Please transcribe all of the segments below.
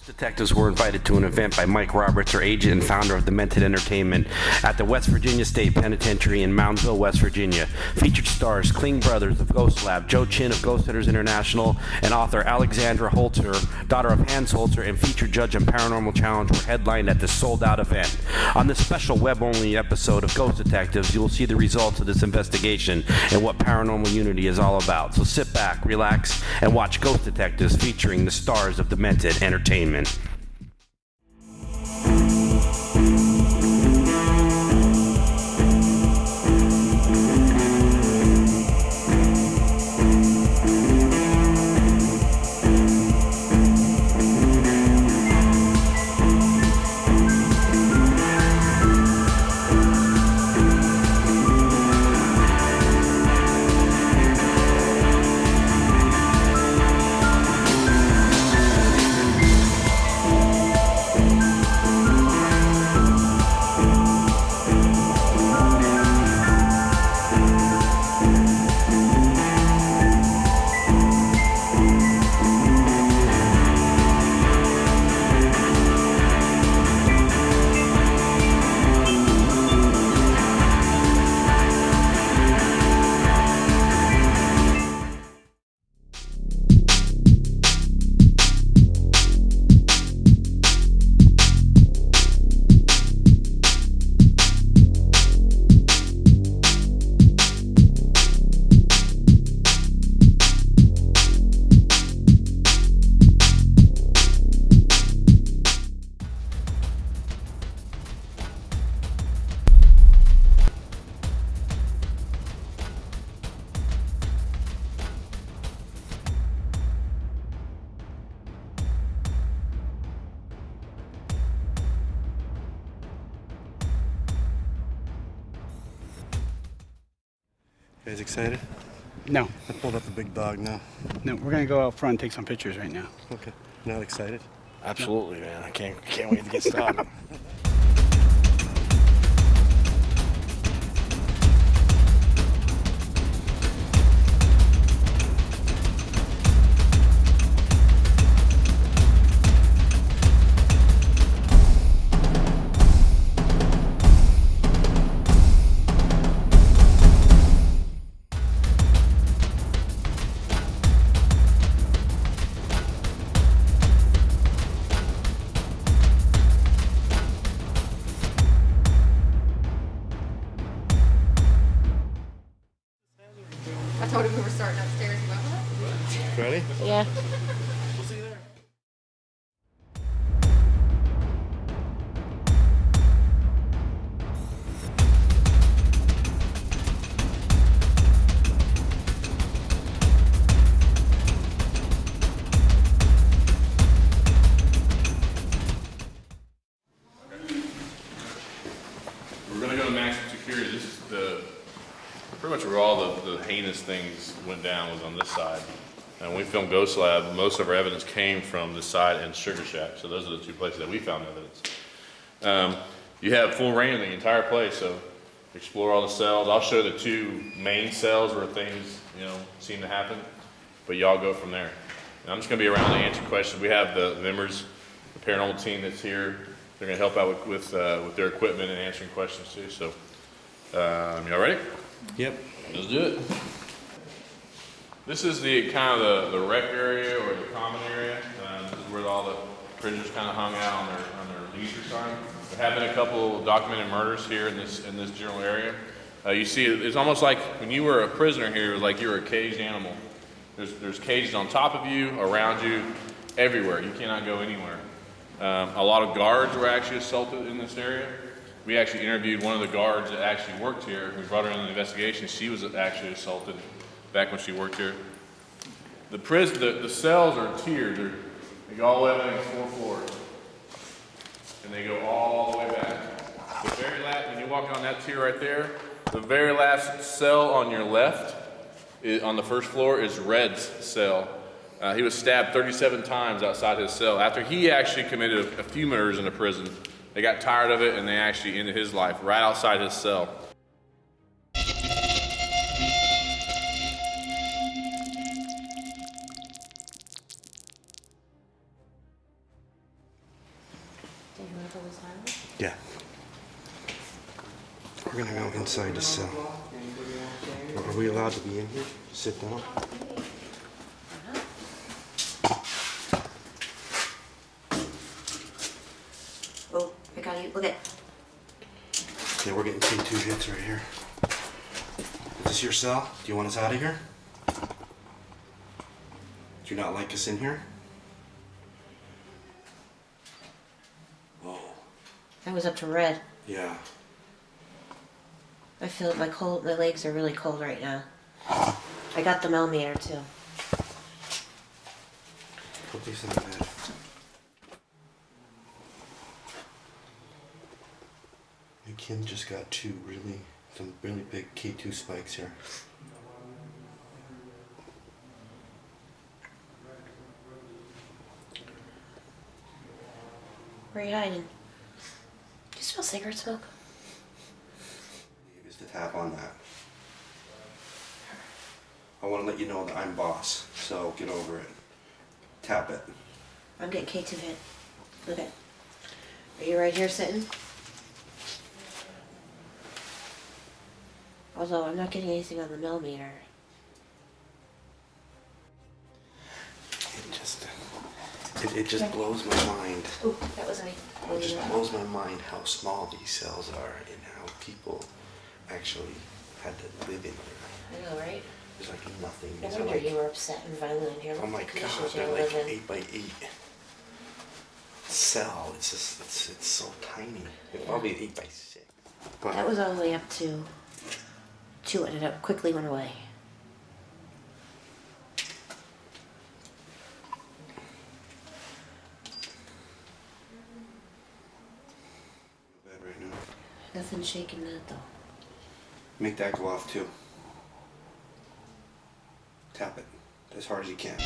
Detectives were invited to an event by Mike Roberts, our agent and founder of D-MENTD Entertainment, at the West Virginia State Penitentiary in Moundsville, West Virginia. Featured stars Klinge brothers of Ghost Lab, Joe Chin of Ghost Hunters International, and author Alexandra Holzer, daughter of Hans Holzer, and featured judge on Paranormal Challenge were headlined at this sold-out event. On this special web-only episode of Ghost Detectives, you will see the results of this investigation and what Paranormal Unity is all about. So sit back, relax, and watch Ghost Detectives featuring the stars of D-MENTD Entertainment. You guys excited? No. I pulled up the big dog now. No, we're gonna go out front and take some pictures right now. Okay. Not excited? Absolutely, man. I can't wait to get started. I told him we were starting upstairs. He went, what? Ready? Yeah. We'll see you there. We're going to go to maximum security. This is pretty much where all the heinous things went down was on this side. And when we filmed Ghost Lab, most of our evidence came from this side and Sugar Shack. So those are the two places that we found evidence. You have full reign of the entire place, so explore all the cells. I'll show the two main cells where things, seem to happen, but y'all go from there. And I'm just going to be around to answer questions. We have the members, the paranormal team that's here. They're going to help out with their equipment and answering questions too. So, y'all ready? Yep. Let's do it. This is the kind of the rec area or the common area. This is where all the prisoners kind of hung out on their leisure time. There have been a couple of documented murders here in this general area. You see, it's almost like when you were a prisoner here, it was like you were a caged animal. There's cages on top of you, around you, everywhere. You cannot go anywhere. A lot of guards were actually assaulted in this area. We actually interviewed one of the guards that actually worked here. We brought her in the investigation. She was actually assaulted back when she worked here. The cells are tiered. They go all the way up, I think, 4 floors. And they go all the way back. The very last, when you walk on that tier right there, the very last cell on your left, on the first floor, is Red's cell. He was stabbed 37 times outside his cell. After he actually committed a few murders in the prison, they got tired of it and they actually ended his life right outside his cell. Yeah. We're gonna go inside the cell. Are we allowed to be in here? Sit down. Oh, I got you. Look at. Yeah, we're getting K2 hits right here. Is this your cell? Do you want us out of here? Do you not like us in here? Whoa. I was up to red. Yeah. I feel my legs are really cold right now. I got the millimeter too. Put these in the bed. And Kim just got some really big K2 spikes here. Where are you hiding? Do you smell cigarette smoke? Use the tap on that. I want to let you know that I'm boss, so get over it. Tap it. I'm getting K2 hit. Okay. Are you right here sitting? Although I'm not getting anything on the millimeter. It just blows my mind. Ooh, that was me. It just blows my mind how small these cells are and how people actually had to live in here. I know, right? There's like nothing. No These are wonder like, you were upset and violent in here. oh my god, they're like 8x8 cell. It's just, it's so tiny. It's probably 8x6. But That was all the way up to 2. Ended up quickly went away. bed right now. Nothing shaking that though. Make that go off too. Tap it as hard as you can.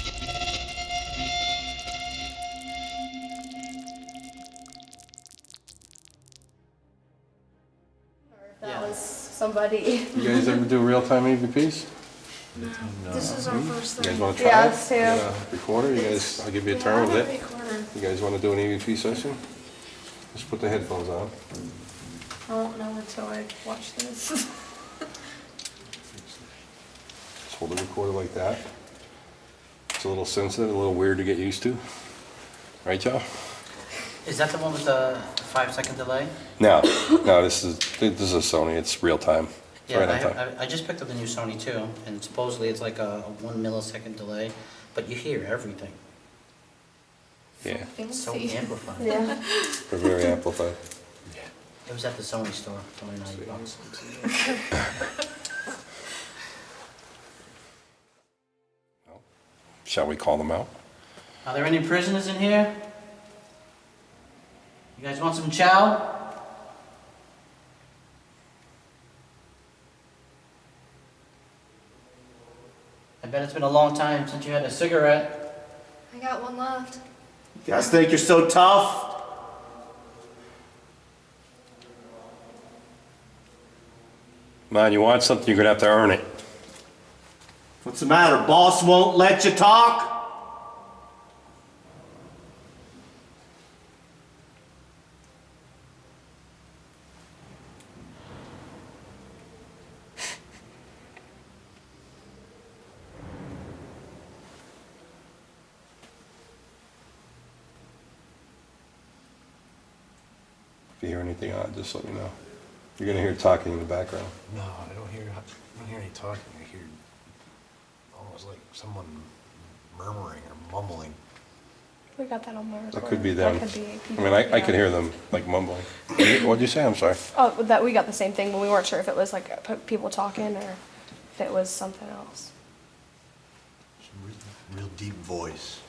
That was somebody. You guys ever do real-time EVPs? This is our first You thing. guys want to try Yeah, it? us too. You got a recorder? You guys, I'll give you a turn with it. You guys want to do an EVP session? Just put the headphones on. I won't know until I watch this. Just hold the recorder like that. It's a little sensitive, a little weird to get used to. Right, Joe? Is that the one with the 5-second delay? No, this is a Sony. It's real time. It's Yeah, right on time. I just picked up the new Sony too, and supposedly it's like a 1 millisecond delay, but you hear everything. Yeah, It's so Fancy. amplified. Yeah. they're very amplified. It was at the Sony store, it's only $90. Shall we call them out? Are there any prisoners in here? You guys want some chow? I bet it's been a long time since you had a cigarette. I got one left. You guys think you're so tough? Man, you want something, you're gonna have to earn it. What's the matter? Boss won't let you talk? If you hear anything odd, just let me know. You're gonna hear talking in the background. No, I don't hear any talking. I hear almost like someone murmuring or mumbling. We got that on my recording. That could be them. That could be I people, mean, I yeah. could hear them like mumbling. What'd you say? I'm sorry. Oh, that we got the same thing, but we weren't sure if it was like people talking or if it was something else. Some real deep voice.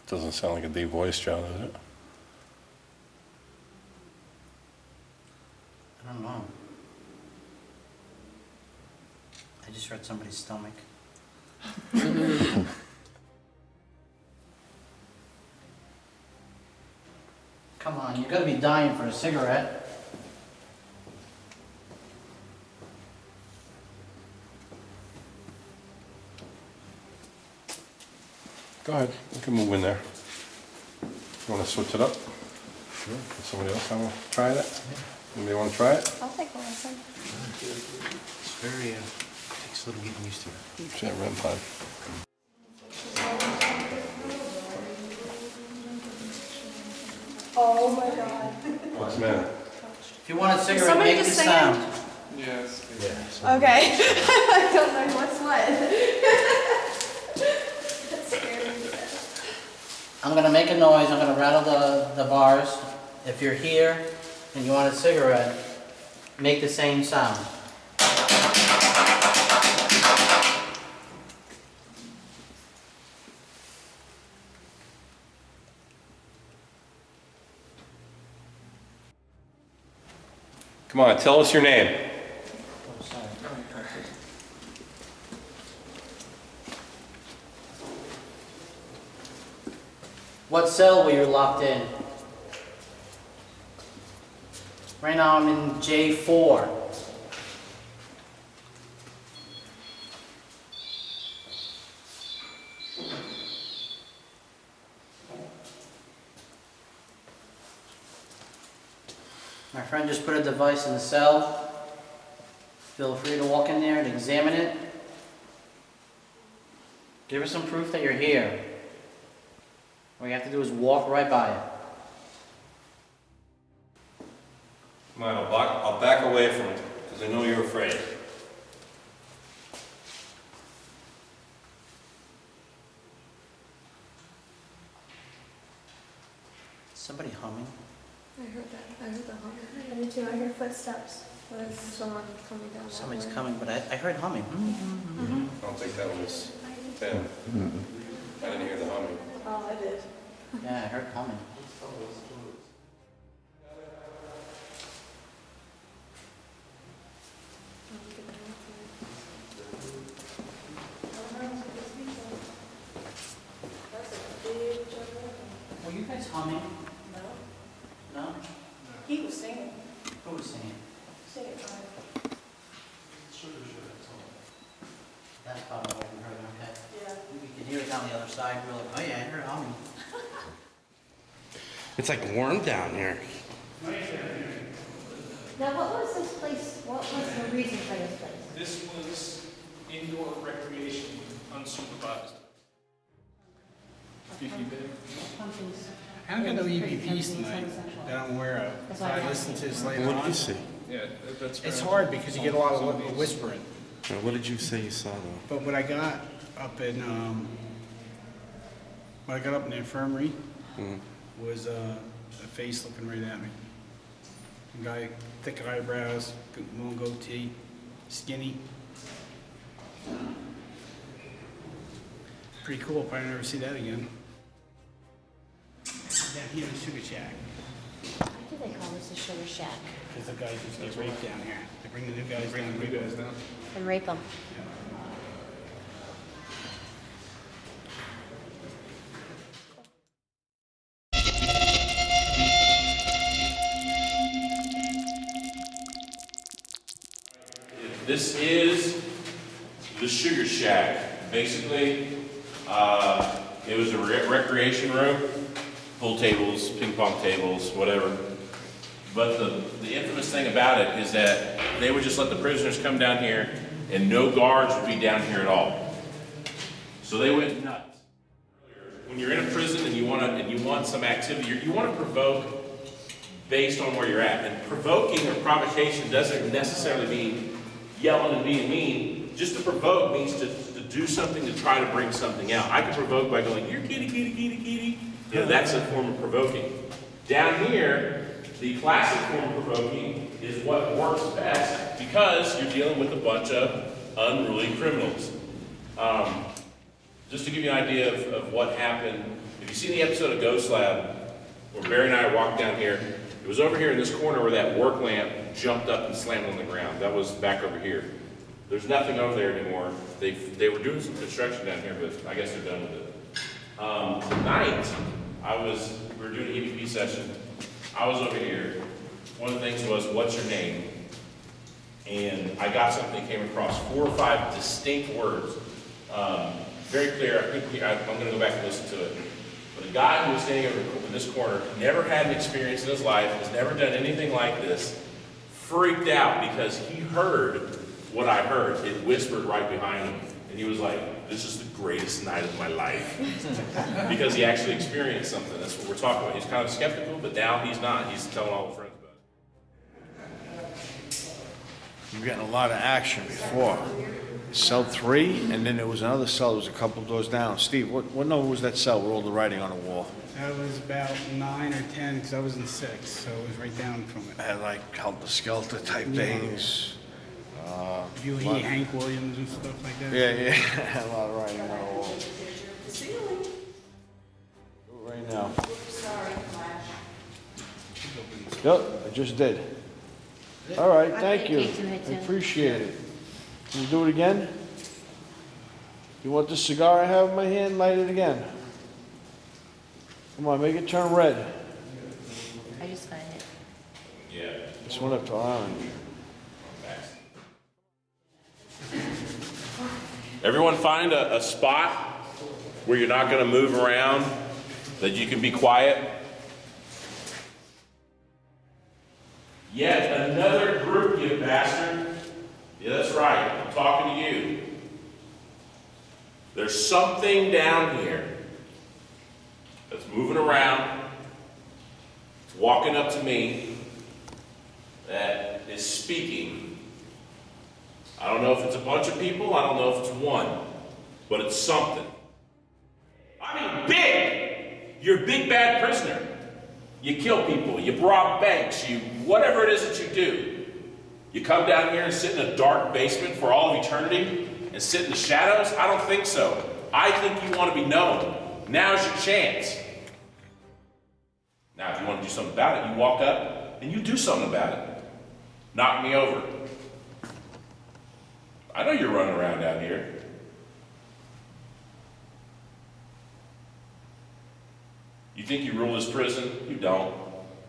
Doesn't sound like a deep voice, John, does it? I don't know. I just heard somebody's stomach. Come on, you gotta be dying for a cigarette. Go ahead. You can move in there. You wanna switch it up? Sure. Somebody else wanna try that? Anybody wanna try it? I'll take a listen. It's very, takes a little getting used to. Sure, REM pod. Oh my god. What's the matter? If you want a cigarette, Somebody make the just say sound. Yes. Yeah. Okay. I don't know what's what. That scared me. I'm gonna make a noise, I'm gonna rattle the bars. If you're here and you want a cigarette, make the same sound. Come on, tell us your name. Oh, sorry. What cell were you locked in? Right now I'm in J4. My friend just put a device in the cell. Feel free to walk in there and examine it. Give us some proof that you're here. All you have to do is walk right by it. Come on, I'll back away from it, because I know you're afraid. Somebody humming. I heard that. I heard the humming. I did too. I heard footsteps. There's someone coming down. Somebody's coming, but I heard humming. I don't think that was them. I didn't hear the humming. Oh, I did. Yeah, I heard humming. Were you guys humming? No. No? He was singing. Who was singing? Singing fine. That's probably what we heard, okay. Yeah. We could hear it down the other side. We were like, oh yeah, I heard humming. It's like warm down here. Now, what was this place, what was the reason for this place? This was indoor recreation, unsupervised. I don't got no EVPs tonight that I'm aware of. So I listened to this later What did on. you see? Yeah, that's It's hard because you get a lot of whispering. What did you say you saw though? But what I got up in, the infirmary was a face looking right at me. A guy, thick eyebrows, long goatee, skinny. Pretty cool. Probably never see that again. Down here in the Sugar Shack. Why do they call this a sugar shack? Because the guys just get raped down here. They bring the new guys down. And rape them? This is the Sugar Shack. Basically, it was a recreation room, pool tables, ping pong tables, whatever. But the infamous thing about it is that they would just let the prisoners come down here and no guards would be down here at all. So they went nuts. When you're in a prison and you want some activity, you want to provoke based on where you're at. And provoking or provocation doesn't necessarily mean yelling and being mean. Just to provoke means to do something to try to bring something out. I can provoke by going, "Here, kitty, kitty, kitty, kitty." You know, that's a form of provoking. Down here, the classic form of provoking is what works best because you're dealing with a bunch of unruly criminals. Just to give you an idea of what happened, if you've seen the episode of Ghost Lab, where Barry and I walked down here, it was over here in this corner where that work lamp jumped up and slammed on the ground. That was back over here. There's nothing over there anymore. They were doing some construction down here, but I guess they're done with it. Tonight, we were doing an EVP session. I was over here. One of the things was, what's your name? And I got something that came across 4 or 5 distinct words. Very clear. I'm going to go back and listen to it. But a guy who was standing in this corner, never had an experience in his life, has never done anything like this, freaked out because he heard what I heard. It whispered right behind him. And he was like, this is the greatest night of my life. Because he actually experienced something. That's what we're talking about. He's kind of skeptical, but now he's not. He's telling all his friends about it. You were getting a lot of action before. Cell 3, and then there was another cell that was a couple doors down. Steve, what number was that cell with all the writing on the wall? That was about 9 or 10, because I was in 6, so it was right down from it. It had like helter-skelter type things. You lot- Hank Williams and stuff like that? Yeah, a lot of writing on the wall. Do it right now. Yep, I just did. All right, thank you. I appreciate it. Can you do it again? You want the cigar I have in my hand? Light it again. Come on, make it turn red. I just got it. Yeah. This one up to orange. Everyone find a spot where you're not going to move around, that you can be quiet. Yet another group, you bastard. Yeah, that's right. I'm talking to you. There's something down here that's moving around. It's walking up to me that is speaking. I don't know if it's a bunch of people. I don't know if it's one, but it's something. I mean, big. You're a big bad prisoner. You kill people. You rob banks. You whatever it is that you do. You come down here and sit in a dark basement for all of eternity and sit in the shadows? I don't think so. I think you want to be known. Now's your chance. Now, if you want to do something about it, you walk up and you do something about it. Knock me over. I know you're running around down here. You think you rule this prison? You don't.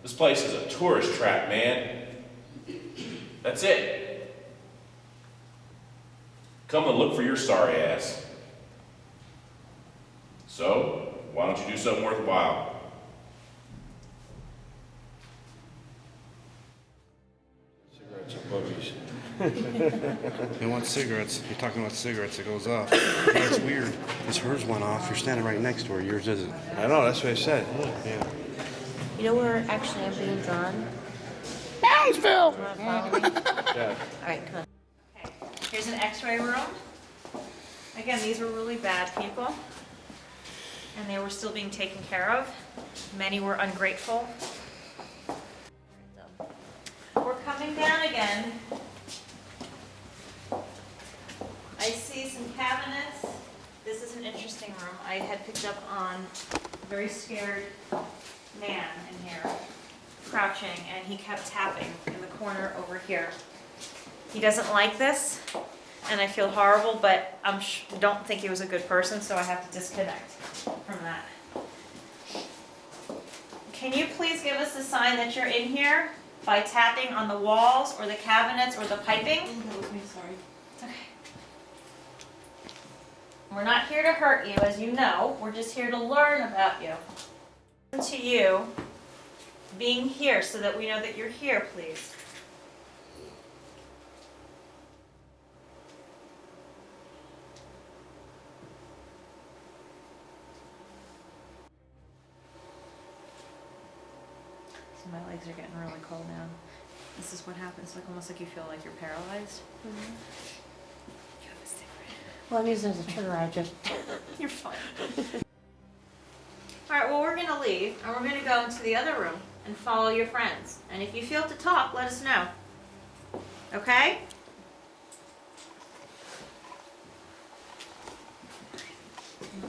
This place is a tourist trap, man. That's it. Come and look for your sorry ass. So, why don't you do something worthwhile? Cigarettes or boogies. He wants cigarettes. You're talking about cigarettes. It goes off. That's weird. Because hers went off. You're standing right next to her. Yours isn't. I know, that's what I said. Yeah. You know where actually I'm being drawn? Moundsville! You wanna follow me? Yeah. All right, come on. Okay, here's an x-ray room. Again, these were really bad people, and they were still being taken care of. Many were ungrateful. We're coming down again. I see some cabinets. This is an interesting room. I had picked up on a very scared man in here, crouching, and he kept tapping in the corner over here. He doesn't like this, and I feel horrible, but I don't think he was a good person, so I have to disconnect from that. Can you please give us a sign that you're in here by tapping on the walls or the cabinets or the piping? Sorry. It's okay. We're not here to hurt you, as you know. We're just here to learn about you. To you being here so that we know that you're here, please. So my legs are getting really cold now. This is what happens, like almost like you feel like you're paralyzed. You have a stick right here. Well, I'm using it as a trigger. I just. You're fine. All right, well, we're going to leave, and we're going to go into the other room and follow your friends. And if you feel to talk, let us know. Okay?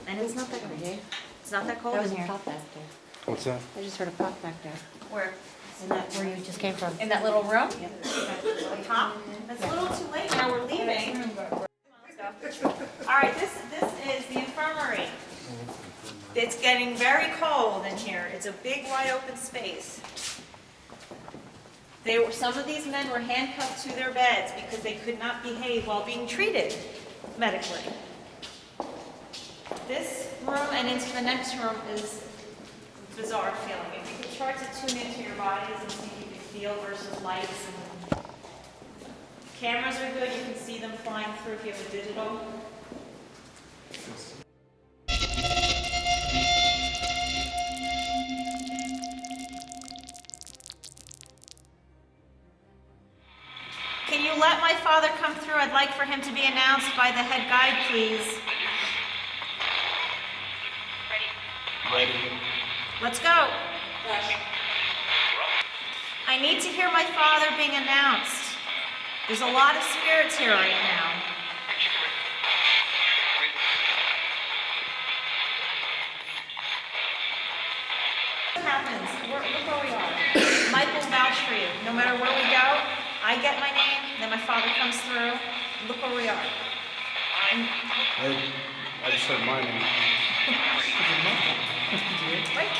And it's not that cold. It's not that cold That in was a here. pop back there. What's that? I just heard a pop back there. Where? Isn't that where you just came from? In that little room? Yep. The top? It's a little too late now, we're leaving. Come on, let's go. All right, this is the infirmary. It's getting very cold in here. It's a big, wide open space. Some of these men were handcuffed to their beds because they could not behave while being treated medically. This room and into the next room is bizarre feeling. If you could try to tune into your bodies and see if you can feel versus lights. And cameras are good. You can see them flying through if you have a digital. Can you let my father come through? I'd like for him to be announced by the head guide, please. Ready. Let's go. I need to hear my father being announced. There's a lot of spirits here right now. What happens? Look where we are. Mike will vouch for you. No matter where we go, I get my name, then my father comes through. Look where we are. I just heard my name. Mike?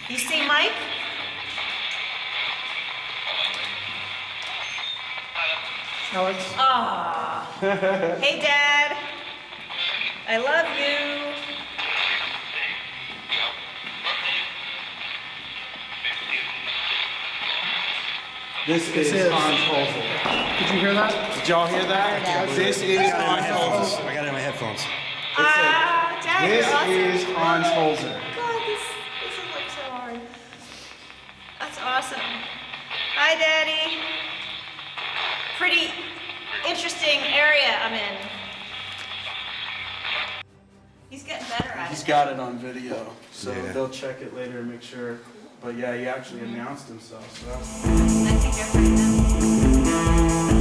You see Mike? Alex? Ah. Hey, Dad. I love you. This is Hans Holzer. Did you hear that? Did y'all hear that? This is Hans Holzer. I got it in my headphones. Dad, This you're awesome. is Hans Holzer. God, this is like so hard. That's awesome. Hi, Daddy. Pretty interesting area I'm in. He's getting better at He's it. got it on video, so Yeah. they'll check it later and make sure. But yeah, he actually announced himself, so that's... I think everybody knows.